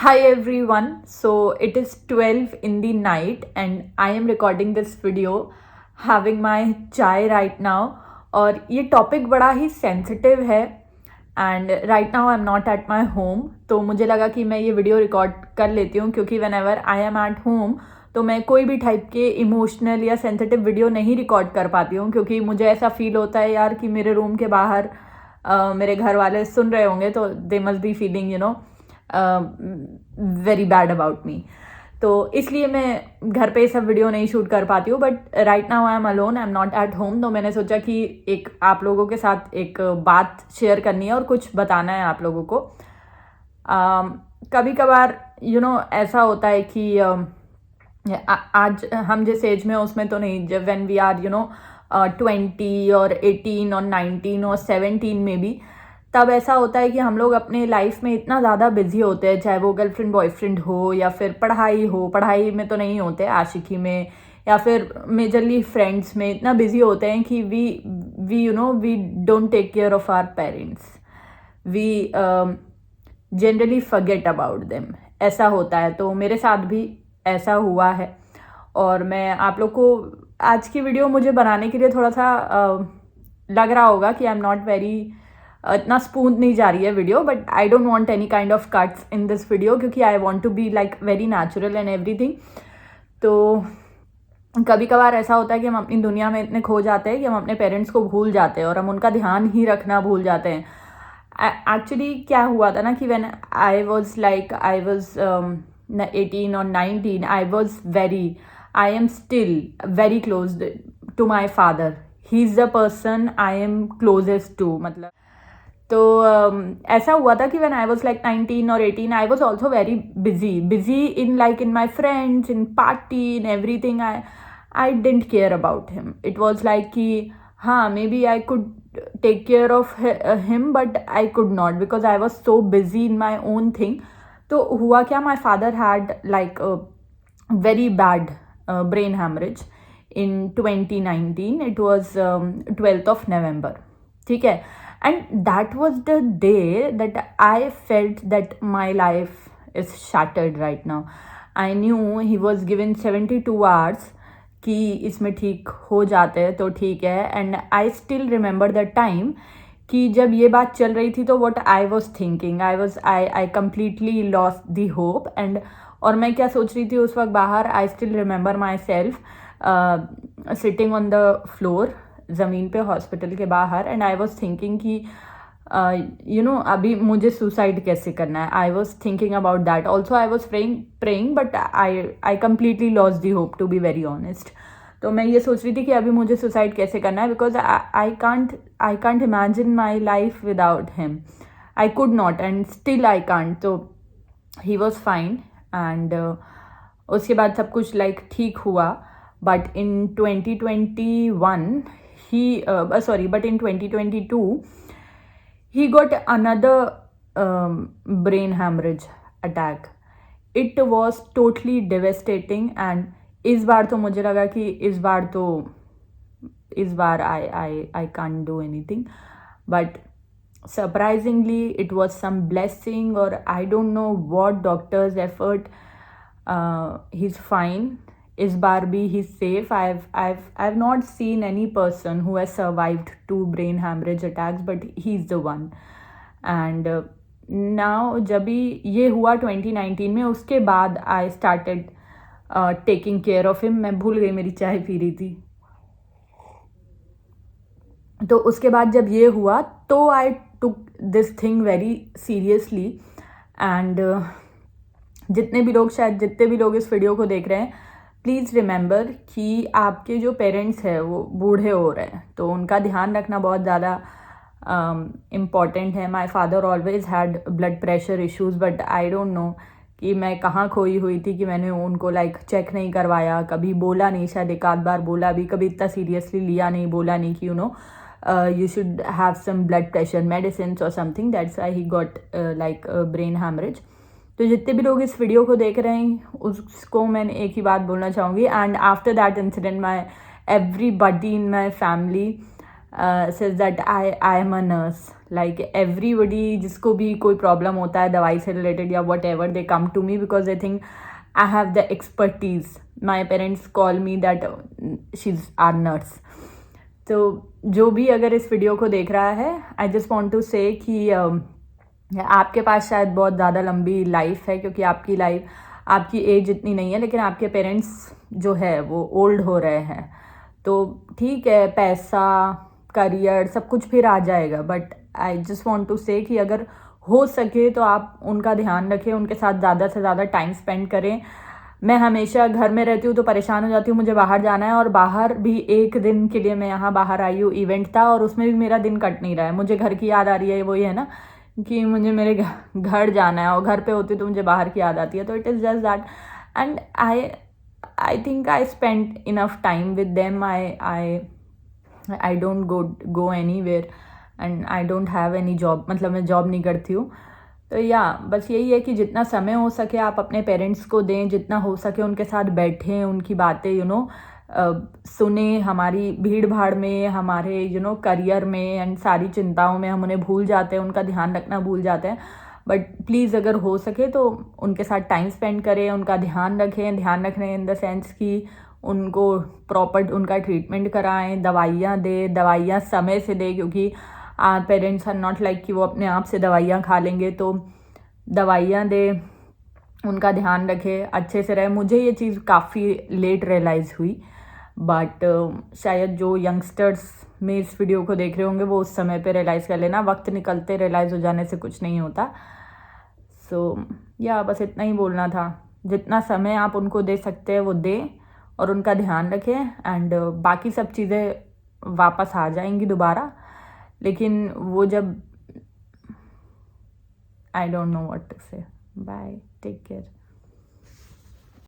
Hi everyone. So it is 12 in the night and I am recording this video having my chai right now. और ये topic बड़ा ही sensitive है and right now I am not at my home. तो मुझे लगा कि मैं ये वीडियो रिकॉर्ड कर लेती हूँ क्योंकि when ever I am at home तो मैं कोई भी टाइप के इमोशनल या सेंसिटिव वीडियो नहीं रिकॉर्ड कर पाती हूँ क्योंकि मुझे ऐसा फील होता है यार कि मेरे रूम के बाहर मेरे घर वाले सुन रहे होंगे तो they must be feeling very bad about me. तो इसलिए मैं घर पे सब वीडियो नहीं शूट कर पाती हूँ. But right now I am alone, I am not at home. तो मैंने सोचा कि एक आप लोगों के साथ एक बात शेयर करनी है और कुछ बताना है आप लोगों को. कभी कभार ऐसा होता है कि आज हम जिस एज में उसमें तो नहीं, जब व्हेन वी आर 20 और 18 और 19 और 17 में भी, तब ऐसा होता है कि हम लोग अपने लाइफ में इतना ज़्यादा बिजी होते हैं, चाहे वो गर्लफ्रेंड बॉयफ्रेंड हो या फिर पढ़ाई में तो नहीं होते, आशिकी में या फिर मेजरली फ्रेंड्स में इतना बिजी होते हैं कि we don't take care of our parents. We generally forget about them. ऐसा होता है. तो मेरे साथ भी ऐसा हुआ है और मैं आप लोग को आज की वीडियो मुझे बनाने के लिए थोड़ा सा लग रहा होगा कि आई एम नॉट वेरी, इतना स्मूथ नहीं जा रही है video, but I don't want any kind of cuts in this video क्योंकि I want to be like very natural and everything. तो कभी कभार ऐसा होता है कि हम अपनी दुनिया में इतने खो जाते हैं कि हम अपने पेरेंट्स को भूल जाते हैं और हम उनका ध्यान ही रखना भूल जाते हैं. एक्चुअली क्या हुआ था ना कि व्हेन आई वाज 18 और 19, I am still very close to my father. He is the person I am closest to. मतलब तो ऐसा हुआ था कि when I was like 19 or 18, I was also very busy in my friends, in party, in everything. I didn't care about him. It was like कि हाँ, maybe I could take care of him, but I could not because I was so busy in my own thing. तो हुआ क्या, my father had like a very bad brain hemorrhage in 2019. It was 12th of November. ठीक है. And that was the day that I felt that my life is shattered right now. I knew he was given 72 hours कि इसमें ठीक हो जाते हैं तो ठीक है. And I still remember the time कि जब ये बात चल रही थी तो what I was thinking, I completely lost the hope. And और मैं क्या सोच रही थी उस वक्त बाहर, I still remember myself sitting on the floor, ज़मीन पे हॉस्पिटल के बाहर. एंड आई वॉज थिंकिंग कि अभी मुझे सुसाइड कैसे करना है. I was thinking about that. Also I was praying but I completely lost the hope, to be very honest. तो मैं ये सोच रही थी कि अभी मुझे सुसाइड कैसे करना है because I can't imagine my life without him. I could not and still I can't. तो ही वॉज फाइन एंड उसके बाद सब कुछ लाइक ठीक हुआ. But in 2021 but in 2022 he got another brain hemorrhage attack. It was totally devastating. and इस बार तो मुझे लगा कि इस बार I can't do anything. But surprisingly it was some blessing, or I don't know what doctor's effort. He's fine. इस बार भी he's safe. I've not seen any person who has survived 2 brain hemorrhage attacks, but he's the one. And now जब भी ये हुआ 2019 में, उसके बाद I started taking care of him. मैं भूल गई मेरी चाय पी रही थी. तो उसके बाद जब ये हुआ तो I took this thing very seriously. And जितने भी लोग इस वीडियो को देख रहे हैं, प्लीज़ रिमेंबर कि आपके जो पेरेंट्स हैं वो बूढ़े हो रहे हैं तो उनका ध्यान रखना बहुत ज़्यादा इम्पॉर्टेंट है. My father always had blood pressure issues, but I don't no कि मैं कहाँ खोई हुई थी कि मैंने उनको लाइक चेक नहीं करवाया, कभी बोला नहीं, शायद एक आध बार बोला भी, कभी इतना सीरियसली लिया नहीं, बोला नहीं कि you should have some blood pressure medicines or something. That's why he got like a brain hemorrhage. तो जितने भी लोग इस वीडियो को देख रहे हैं उसको मैं एक ही बात बोलना चाहूँगी. And after that incident everybody in my family says that I am a nurse. Like everybody, जिसको भी कोई प्रॉब्लम होता है दवाई से रिलेटेड या whatever, they come to me because they think I have the expertise. My parents call me that she is our nurse. तो जो भी अगर इस वीडियो को देख रहा है, आई जस्ट वॉन्ट टू से कि आपके पास शायद बहुत ज़्यादा लंबी लाइफ है, क्योंकि आपकी लाइफ, आपकी एज इतनी नहीं है, लेकिन आपके पेरेंट्स जो है वो ओल्ड हो रहे हैं. तो ठीक है, पैसा, करियर, सब कुछ फिर आ जाएगा, but I just want to say कि अगर हो सके तो आप उनका ध्यान रखें, उनके साथ ज़्यादा से ज़्यादा टाइम स्पेंड करें. मैं हमेशा घर में रहती हूँ तो परेशान हो जाती हूँ, मुझे बाहर जाना है, और बाहर भी एक दिन के लिए मैं यहाँ बाहर आई हूँ, इवेंट था, और उसमें भी मेरा दिन कट नहीं रहा है. मुझे घर की याद आ रही है, वही है ना कि मुझे मेरे घर जाना है, और घर पे होती तो मुझे बाहर की याद आती है. तो it is just that, and I think I spend enough time with them. I don't go anywhere, and I don't have any job, मतलब मैं जॉब नहीं करती हूँ. तो या बस यही है कि जितना समय हो सके आप अपने पेरेंट्स को दें, जितना हो सके उनके साथ बैठें, उनकी बातें सुने. हमारी भीड़ भाड़ में, हमारे करियर में एंड सारी चिंताओं में हम उन्हें भूल जाते हैं, उनका ध्यान रखना भूल जाते हैं. बट प्लीज़ अगर हो सके तो उनके साथ टाइम स्पेंड करें, उनका ध्यान रखें. ध्यान रखने इन द सेंस कि उनको प्रॉपर उनका ट्रीटमेंट कराएं, दवाइयाँ दें, दवाइयाँ समय से दें, क्योंकि पेरेंट्स आर नॉट लाइक कि वो अपने आप से दवाइयाँ खा लेंगे. तो दवाइयाँ दें, उनका ध्यान रखें, अच्छे से रहे. मुझे ये चीज़ काफ़ी लेट रियलाइज़ हुई, बट शायद जो यंगस्टर्स में इस वीडियो को देख रहे होंगे वो उस समय पे रियलाइज़ कर लेना. वक्त निकलते रियलाइज़ हो जाने से कुछ नहीं होता. सो या बस इतना ही बोलना था. जितना समय आप उनको दे सकते हैं वो दें, और उनका ध्यान रखें, एंड बाकी सब चीज़ें वापस आ जाएंगी दोबारा. लेकिन वो जब, I don't know what to say. Bye, take care.